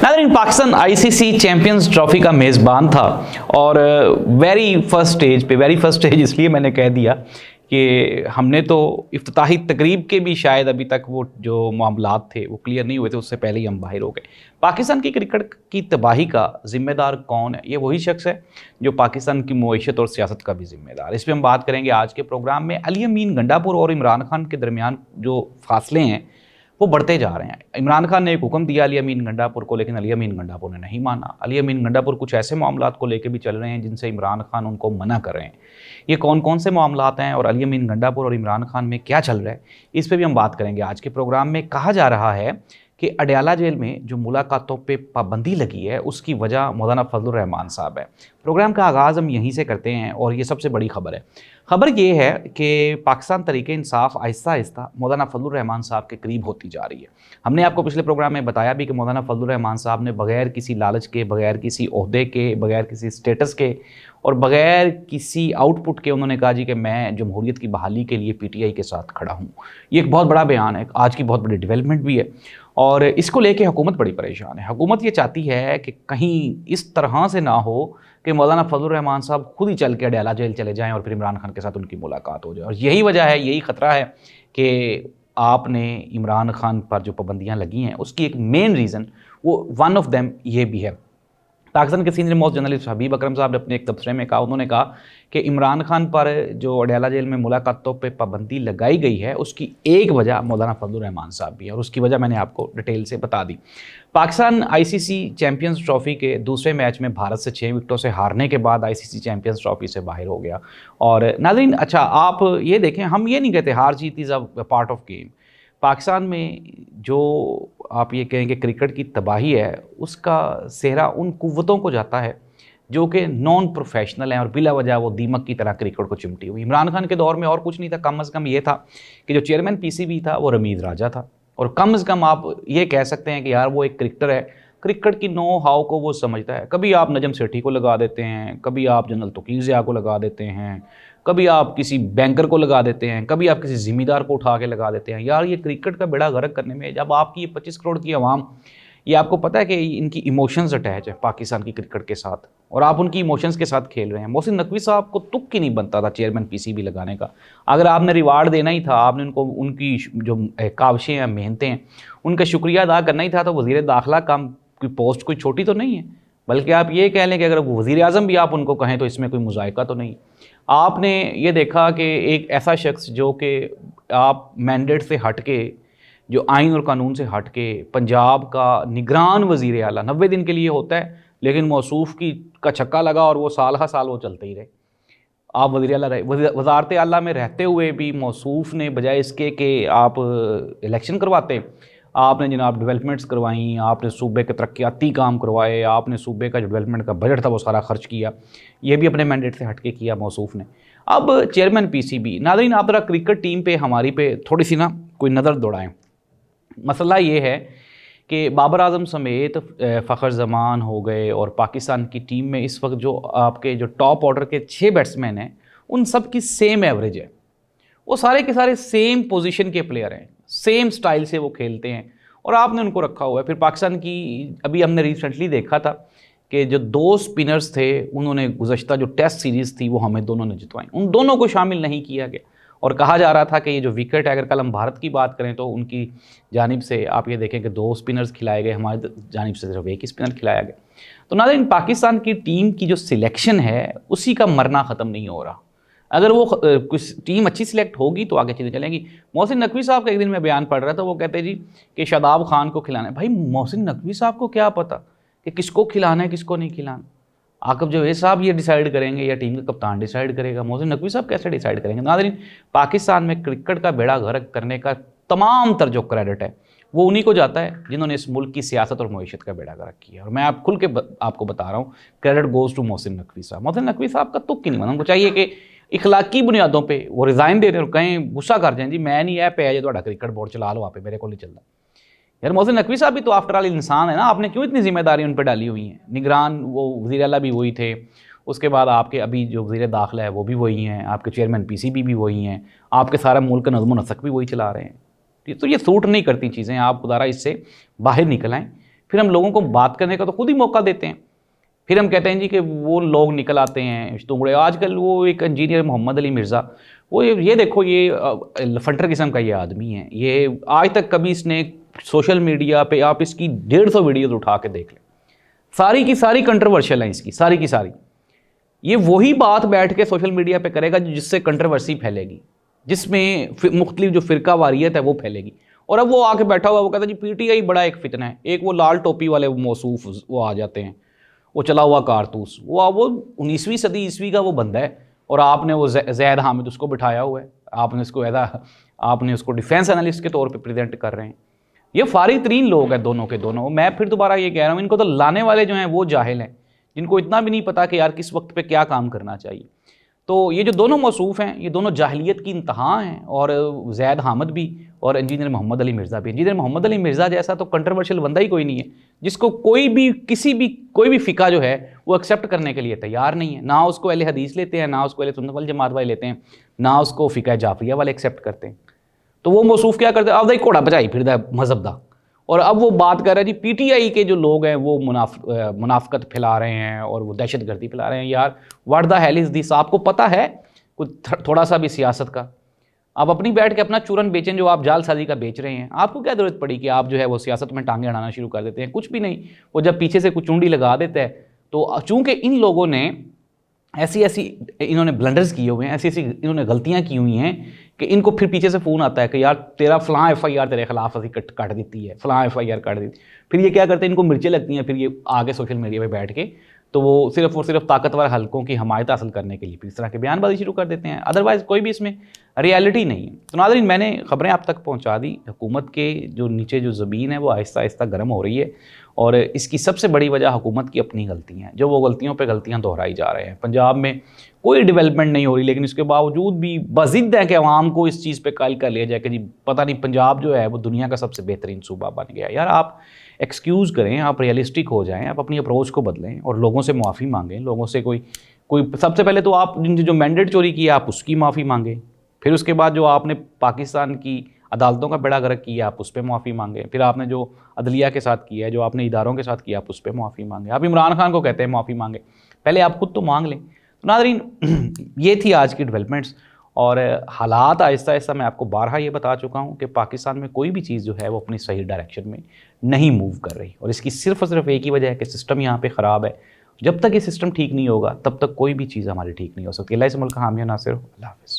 नाज़रीन, Pakistan ICC champions trophy का मेज़बान था और वेरी फर्स्ट स्टेज इसलिए मैंने कह दिया कि हमने तो इफ्तिताही तकरीब के भी शायद अभी तक वो जो मामलात थे वो क्लियर नहीं हुए थे, उससे पहले ही हम बाहर हो गए। पाकिस्तान की क्रिकेट की तबाही का ज़िम्मेदार कौन है? ये वही शख्स है जो पाकिस्तान की मईशत और सियासत का भी ज़िम्मेदार। इस पर हम बात करेंगे आज के प्रोग्राम में। अली अमीन गंडापुर और इमरान खान के दरमियान जो फासले हैं वो बढ़ते जा रहे हैं। इमरान खान ने एक हुक्म दिया अली अमीन गंडापुर को, लेकिन अली अमीन गंडापुर ने नहीं माना। अली अमीन गंडापुर कुछ ऐसे मामलात को लेकर भी चल रहे हैं जिनसे इमरान खान उनको मना कर रहे हैं। ये कौन कौन से मामलात हैं और अली अमीन गंडापुर और इमरान खान में क्या चल रहा है, इस पर भी हम बात करेंगे आज के प्रोग्राम में। कहा जा रहा है कि अडयाला जेल में जो मुलाकातों पे पाबंदी लगी है उसकी वजह मौलाना फजलुर रहमान साहब है। प्रोग्राम का आगाज़ हम यहीं से करते हैं और ये सबसे बड़ी खबर है। खबर ये है कि पाकिस्तान तरीके इंसाफ आहिस्ता आहिस्ता मौलाना फजलुर रहमान साहब के करीब होती जा रही है। हमने आपको पिछले प्रोग्राम में बताया भी कि मौलाना फजलुर रहमान साहब ने बग़ैर किसी लालच के, बग़ैर किसी ओहदे के, बग़ैर किसी स्टेटस के और बग़ैर किसी आउटपुट के उन्होंने कहा जी कि मैं जमहूरियत की बहाली के लिए पीटीआई के साथ खड़ा हूँ। ये एक बहुत बड़ा बयान है, आज की बहुत बड़ी डेवलपमेंट भी है और इसको लेके हुकूमत बड़ी परेशान है। हुकूमत ये चाहती है कि कहीं इस तरह से ना हो कि मौलाना फजलुर रहमान साहब खुद ही चल के अडयाला जेल चले जाएं और फिर इमरान खान के साथ उनकी मुलाकात हो जाए। और यही वजह है, यही ख़तरा है कि आपने इमरान खान पर जो पाबंदियाँ लगी हैं उसकी एक मेन रीज़न वो वन ऑफ देम ये भी है। पाकिस्तान के सीनियर मोस्ट जर्नलिस्ट हबीब अकरम साहब ने अपने एक तबसरे में कहा, उन्होंने कहा कि इमरान खान पर जो अडयाला जेल में मुलाकातों पे पाबंदी लगाई गई है उसकी एक वजह मौलाना फजलुर रहमान साहब भी है और उसकी वजह मैंने आपको डिटेल से बता दी। पाकिस्तान आईसीसी चैंपियंस ट्रॉफी के दूसरे मैच में भारत से 6 विकेटों से हारने के बाद आईसीसी चैंपियंस ट्रॉफी से बाहर हो गया। और नाज़रीन, अच्छा आप ये देखें, हम ये नहीं कहते हार जीत is a part of game. Pakistan में जो आप ये कहेंगे क्रिकेट की तबाही है उसका सेहरा उन कुव्वतों को जाता है जो कि नॉन प्रोफेशनल हैं और बिला वजह वो दीमक की तरह क्रिकेट को चिमटी हुई। इमरान खान के दौर में और कुछ नहीं था, कम अज़ कम ये था कि जो चेयरमैन पीसीबी था वो रमीज़ राजा था और कम अज़ कम आप ये कह सकते हैं कि यार वो एक क्रिकेटर है, क्रिकेट की नो हाउ को वो समझता है। कभी आप नजम सेठी को लगा देते हैं, कभी आप जनरल तोकीर ज़िया को लगा देते हैं, कभी आप किसी बैंकर को लगा देते हैं, कभी आप किसी ज़िम्मेदार को उठा के लगा देते हैं। यार ये क्रिकेट का बेड़ा गर्क करने में, जब आपकी ये 25 करोड़ की आवाम, ये आपको पता है कि इनकी इमोशंस अटैच है पाकिस्तान की क्रिकेट के साथ और आप उनकी इमोशंस के साथ खेल रहे हैं। मोहसिन नकवी साहब को तुक ही नहीं बनता था चेयरमैन पीसीबी लगाने का। अगर आपने रिवार्ड देना ही था, आपने उनको उनकी जो काविशें हैं, मेहनतें हैं, उनका शुक्रिया अदा करना ही था, तो वज़ीर दाखिला काम की पोस्ट कोई छोटी तो नहीं है। बल्कि आप ये कह लें कि अगर वज़ीर आज़म भी आप उनको कहें तो इसमें कोई मुज़ायका तो नहीं। आपने ये देखा कि एक ऐसा शख्स जो कि आप मैंडेट से हट के, जो आइन और कानून से हट के पंजाब का निगरान वज़ीर आला 90 दिन के लिए होता है, लेकिन मौसूफ़ का छक्का लगा और वो साल हर साल वो चलते ही रहे। आप वज़ीर आला रहे, वज़ारत आला में रहते हुए भी मौसूफ़ ने बजाय इसके कि आप इलेक्शन करवाते, आपने जनाब डेवलपमेंट्स करवाई, आपने सूबे के तरक्याती काम करवाए, आपने सूबे का जो डेवलपमेंट का बजट था वो सारा खर्च किया। ये भी अपने मैंडेट से हट के किया मौसूफ़ ने। अब चेयरमैन पीसीबी, नाज़रीन आप ज़रा क्रिकेट टीम पे हमारी पे थोड़ी सी ना कोई नज़र दौड़ाएँ। मसला ये है कि बाबर आज़म समेत फ़खर ज़मान हो गए और पाकिस्तान की टीम में इस वक्त जो आपके जो टॉप ऑर्डर के 6 बैट्समैन हैं उन सब की सेम एवरेज है। वो सारे के सारे सेम पोजीशन के प्लेयर हैं, सेम स्टाइल से वो खेलते हैं और आपने उनको रखा हुआ है। फिर पाकिस्तान की अभी हमने रिसेंटली देखा था कि जो 2 स्पिनर्स थे उन्होंने गुज़श्ता जो टेस्ट सीरीज़ थी वो हमें दोनों ने जितवाई, उन दोनों को शामिल नहीं किया गया और कहा जा रहा था कि ये जो विकेट है, अगर कल हम भारत की बात करें तो उनकी जानिब से आप ये देखें कि 2 स्पिनर्स खिलाए गए, हमारी जानिब से सिर्फ 1 ही स्पिनर खिलाया गया। तो नाज़रीन पाकिस्तान की टीम की जो सिलेक्शन है उसी का मरना ख़त्म नहीं हो रहा। अगर वो कुछ टीम अच्छी सिलेक्ट होगी तो आगे चीज़ें चलेंगी। मोहसिन नकवी साहब का एक दिन मैं बयान पढ़ रहा था, वो कहते जी कि शादाब खान को खिलाना है। भाई मोहसिन नकवी साहब को क्या पता कि किसको खिलाना है किसको नहीं खिलाना? आकब जवेद साहब ये डिसाइड करेंगे या टीम का कप्तान डिसाइड करेगा? मोहसिन नकवी साहब कैसे डिसाइड करेंगे? नाज़रीन पाकिस्तान में क्रिकेट का बेड़ा गर्क करने का तमाम तर जो क्रेडिट है वो उन्हीं को जाता है जिन्होंने इस मुल्क की सियासत और मईशत का बेड़ा गर्क किया। और मैं आप खुल के आपको बता रहा हूँ, credit goes to Mohsin Naqvi साहब। मोहसिन नकवी साहब का तुक ही नहीं बना। उनको चाहिए कि इखलाकी बुनियादों पे वो रिज़ाइन दे दें और कहें, गुस्सा कर जाएं जी मैं नहीं है पे जो क्रिकेट बोर्ड चला लो, आप मेरे को नहीं चलता। यार मोहसिन नकवी साहब भी तो आफ्टर ऑल इंसान है ना, आपने क्यों इतनी जिम्मेदारी उन पर डाली हुई है? निगरान वो वज़ीर आला भी वही थे, उसके बाद आपके अभी जो वज़ीर दाखिला है वो भी वही हैं, आपके चेयरमैन पीसीबी भी वही हैं, आपके सारा मुल्क का नज़्म नसक भी वही चला रहे हैं। तो ये सूट नहीं करती चीज़ें, आप खुदारा इससे बाहर निकल आएँ। پھر ہم لوگوں کو بات کرنے کا تو خود ہی موقع دیتے ہیں. پھر ہم کہتے ہیں جی کہ وہ لوگ نکل آتے ہیں اشتنگڑے. آج کل وہ ایک انجینئر محمد علی مرزا, وہ یہ دیکھو یہ لفنٹر قسم کا یہ آدمی ہے, یہ آج تک کبھی اس نے سوشل میڈیا پہ آپ اس کی 150 ویڈیوز اٹھا کے دیکھ لیں, ساری کی ساری کنٹروورشل ہیں اس کی, ساری کی ساری. یہ وہی بات بیٹھ کے سوشل میڈیا پہ کرے گا جس سے کنٹروورسی پھیلے گی, جس میں مختلف جو فرقہ واریت ہے وہ پھیلے گی. اور اب وہ آ کے بیٹھا ہوا وہ کہتا ہے جی پی ٹی آئی بڑا ایک فتنہ ہے. ایک وہ لال ٹوپی والے موصوف وہ آ جاتے ہیں, وہ چلا ہوا کارتوس, وہ 19ویں صدی عیسوی کا وہ بندہ ہے, اور آپ نے وہ زید حامد اس کو بٹھایا ہوا ہے, آپ نے اس کو آپ نے اس کو ڈیفینس انالسٹ کے طور پہ پریزنٹ کر رہے ہیں. یہ فارغ ترین لوگ ہیں دونوں کے دونوں. میں پھر دوبارہ یہ کہہ رہا ہوں, ان کو تو لانے والے جو ہیں وہ جاہل ہیں, جن کو اتنا بھی نہیں پتا کہ یار کس وقت پہ کیا کام کرنا چاہیے. تو یہ جو دونوں موصوف ہیں یہ دونوں جاہلیت کی انتہا ہیں, اور زید حامد بھی اور انجینئر محمد علی مرزا بھی. انجینئر محمد علی مرزا جیسا تو کنٹروورشل بندہ ہی کوئی نہیں ہے جس کو کوئی بھی فقہ جو ہے وہ ایکسیپٹ کرنے کے لیے تیار نہیں ہے. نہ اس کو اہل حدیث لیتے ہیں, نہ اس کو اہل سنت والجماعت والے لیتے ہیں, نہ اس کو فقہ جعفریہ والے ایکسیپٹ کرتے ہیں. تو وہ موصوف کیا کرتے ہیں, اب گھوڑا بچائی پھر مذہب دا, اور اب وہ بات کر رہے ہیں جی پی ٹی آئی کے جو لوگ ہیں وہ منافقت پھیلا رہے ہیں اور وہ دہشت گردی پھیلا رہے ہیں. یار واٹ دا ہیل از دس؟ آپ کو پتہ ہے تھوڑا سا بھی سیاست کا؟ آپ اپنی بیٹھ کے اپنا چورن بیچیں جو آپ جال سازی کا بیچ رہے ہیں. آپ کو کیا ضرورت پڑی کہ آپ جو ہے وہ سیاست میں ٹانگیں اڑانا شروع کر دیتے ہیں؟ کچھ بھی نہیں. وہ جب پیچھے سے کچھ چونڈی لگا دیتا ہے تو چونکہ ان لوگوں نے ایسی انہوں نے بلنڈرز کیے ہوئے ہیں, ایسی انہوں نے غلطیاں کی ہوئی ہیں کہ ان کو پھر پیچھے سے فون آتا ہے کہ یار تیرا فلاں ایف آئی آر تیرے خلاف ابھی کٹ دیتی ہے, فلاں ایف آئی آر کاٹ دیتی. پھر یہ کیا کرتے ہیں, ان کو مرچیں لگتی ہیں, پھر یہ آگے سوشل میڈیا پہ بیٹھ کے تو وہ صرف اور صرف طاقتور حلقوں کی حمایت حاصل کرنے کے لیے پھر اس طرح کے بیان بازی شروع کر دیتے ہیں. ادروائز کوئی بھی اس میں ریالٹی نہیں ہے. تو ناظرین میں نے خبریں آپ تک پہنچا دی. حکومت کے جو نیچے جو زمین ہے وہ آہستہ آہستہ گرم ہو رہی ہے, اور اس کی سب سے بڑی وجہ حکومت کی اپنی غلطیاں ہیں, جو وہ غلطیوں پہ غلطیاں دہرائی جا رہے ہیں. پنجاب میں کوئی ڈیولپمنٹ نہیں ہو رہی, لیکن اس کے باوجود بھی بضد ہے کہ عوام کو اس چیز پہ قائل کر لیا جائے کہ جی پتہ نہیں پنجاب جو ہے وہ دنیا کا سب سے بہترین صوبہ بن گیا. یار آپ ایکسکیوز کریں, آپ ریئلسٹک ہو جائیں, آپ اپنی اپروچ کو بدلیں اور لوگوں سے معافی مانگیں. لوگوں سے کوئی سب سے پہلے تو آپ جو مینڈیٹ چوری کی ہے آپ اس کی معافی مانگیں. پھر اس کے بعد جو آپ نے پاکستان کی عدالتوں کا بیڑا غرق کیا آپ اس پہ معافی مانگیں. پھر آپ نے جو عدلیہ کے ساتھ کیا ہے, جو آپ نے اداروں کے ساتھ کیا آپ اس پہ معافی مانگیں. آپ عمران خان کو کہتے ہیں معافی مانگیں, پہلے آپ خود تو مانگ لیں. تو ناظرین یہ تھی آج کی ڈیولپمنٹس, اور حالات آہستہ آہستہ میں آپ کو بارہا یہ بتا چکا ہوں کہ پاکستان میں کوئی بھی چیز جو ہے وہ اپنی صحیح ڈائریکشن میں نہیں موو کر رہی, اور اس کی صرف اور صرف ایک ہی وجہ ہے کہ سسٹم یہاں پہ خراب ہے. جب تک یہ سسٹم ٹھیک نہیں ہوگا تب تک کوئی بھی چیز ہماری ٹھیک نہیں ہو سکتی. اللہ اس ملک کا حامی و ناصر. اللہ حافظ.